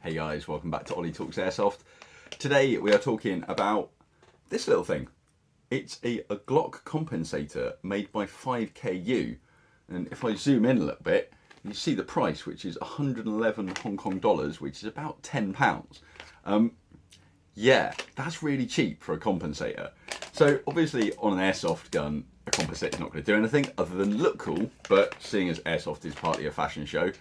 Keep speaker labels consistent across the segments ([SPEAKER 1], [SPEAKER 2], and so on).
[SPEAKER 1] Hey guys, welcome back to Ollie Talks Airsoft. Today we are talking about this little thing. It's a Glock Compensator made by 5KU, and if I zoom in a little bit, you see the price, which is 111 Hong Kong dollars, which is about £10. Yeah, that's really cheap for a compensator. So obviously on an airsoft gun, a compensator is not going to do anything other than look cool, but seeing as airsoft is partly a fashion show,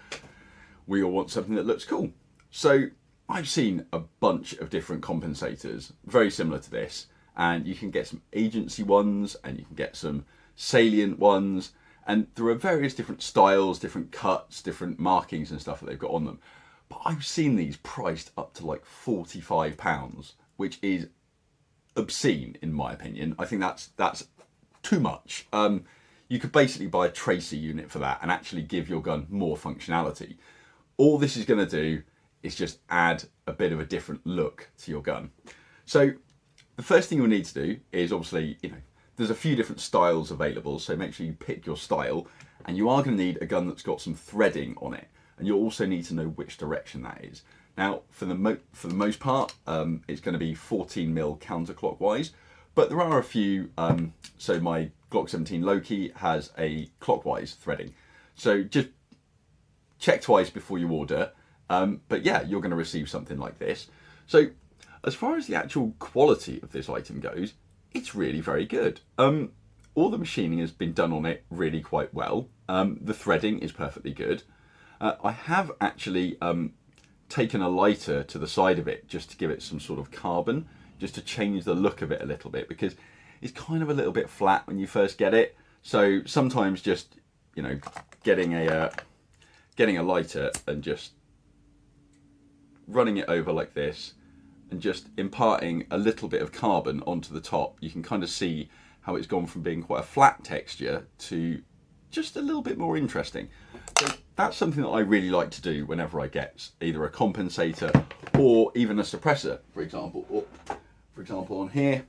[SPEAKER 1] we all want something that looks cool. So I've seen a bunch of different compensators very similar to this, and you can get some agency ones and you can get some salient ones, and there are various different styles, different cuts, different markings and stuff that they've got on them. But I've seen these priced up to like £45, which is obscene in my opinion. I think that's too much. You could basically buy a tracer unit for that and actually give your gun more functionality. All this is going to do is just add a bit of a different look to your gun. So the first thing you'll need to do is obviously, there's a few different styles available, so make sure you pick your style, and you are going to need a gun that's got some threading on it, and you'll also need to know which direction that is. Now, for the most part, it's going to be 14mm counterclockwise, but there are a few, so my Glock 17 low-key has a clockwise threading. So just check twice before you order. But yeah, you're going to receive something like this. So as far as the actual quality of this item goes, it's really very good. All the machining has been done on it really quite well. The threading is perfectly good. I have actually taken a lighter to the side of it just to give it some sort of carbon, just to change the look of it a little bit, because it's kind of a little bit flat when you first get it. So sometimes just, getting a lighter and just running it over like this and just imparting a little bit of carbon onto the top, you can kind of see how it's gone from being quite a flat texture to just a little bit more interesting. So that's something that I really like to do whenever I get either a compensator or even a suppressor, for example. Or, for example, on here,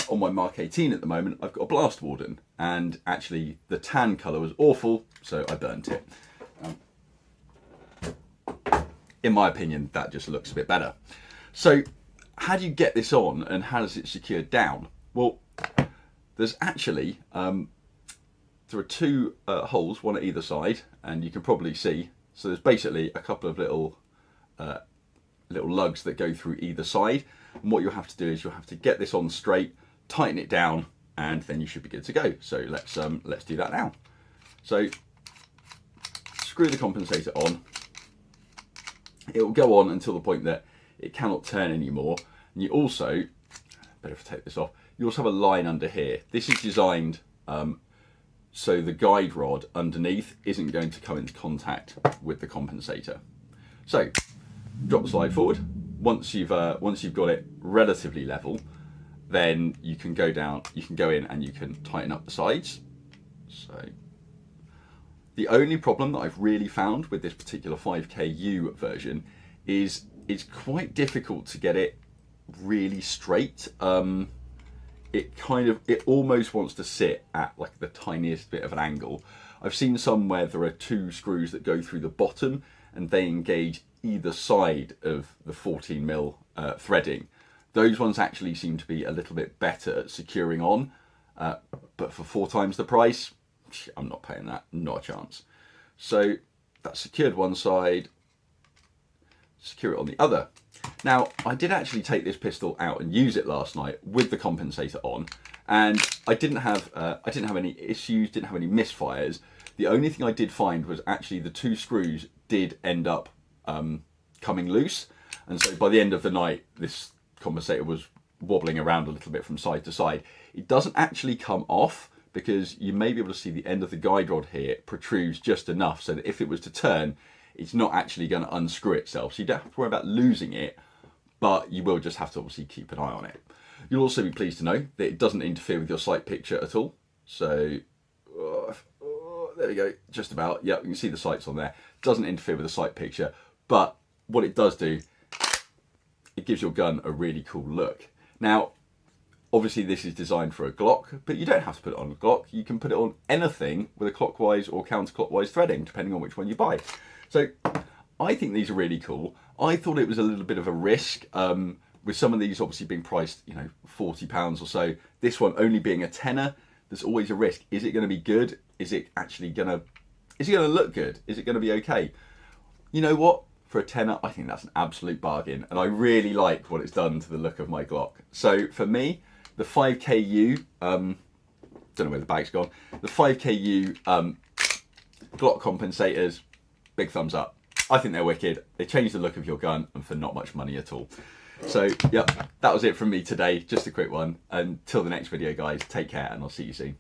[SPEAKER 1] on my Mark 18 at the moment, I've got a Blast Warden, and actually the tan colour was awful, so I burnt it. In my opinion, that just looks a bit better. So how do you get this on and how does it secure down? Well, there's actually, there are two holes, one at either side, and you can probably see. So there's basically a couple of little lugs that go through either side. And what you'll have to do is you'll have to get this on straight, tighten it down, and then you should be good to go. So let's do that now. So screw the compensator on. It will go on until the point that it cannot turn anymore. And you also, better take this off, you also have a line under here. This is designed so the guide rod underneath isn't going to come into contact with the compensator. So drop the slide forward. Once you've got it relatively level, then you can go down, you can go in and you can tighten up the sides. So the only problem that I've really found with this particular 5KU version is it's quite difficult to get it really straight. It almost wants to sit at like the tiniest bit of an angle. I've seen some where there are two screws that go through the bottom and they engage either side of the 14mm threading. Those ones actually seem to be a little bit better at securing on, but for 4 times the price, I'm not paying that, not a chance. So that's secured one side, secure it on the other. Now, I did actually take this pistol out and use it last night with the compensator on, and I didn't have any issues, didn't have any misfires. The only thing I did find was actually the 2 screws did end up coming loose, and so by the end of the night, this compensator was wobbling around a little bit from side to side. It doesn't actually come off, because you may be able to see the end of the guide rod here protrudes just enough so that if it was to turn, it's not actually going to unscrew itself. So you don't have to worry about losing it, but you will just have to obviously keep an eye on it. You'll also be pleased to know that it doesn't interfere with your sight picture at all. So there we go, just about. Yeah, you can see the sights on there. Doesn't interfere with the sight picture, but what it does do, it gives your gun a really cool look. Now, obviously this is designed for a Glock, but you don't have to put it on a Glock. You can put it on anything with a clockwise or counterclockwise threading, depending on which one you buy. So I think these are really cool. I thought it was a little bit of a risk. With some of these obviously being priced, you know, £40 or so, this one only being a tenner, there's always a risk. Is it going to be good? Is it actually going to, look good? Is it going to be okay? You know what? For a tenner, I think that's an absolute bargain. And I really like what it's done to the look of my Glock. So for me, the 5KU, don't know where the bag's gone, the 5KU Glock Compensators, big thumbs up. I think they're wicked. They change the look of your gun and for not much money at all. So, yep, that was it from me today. Just a quick one. Until the next video, guys, take care and I'll see you soon.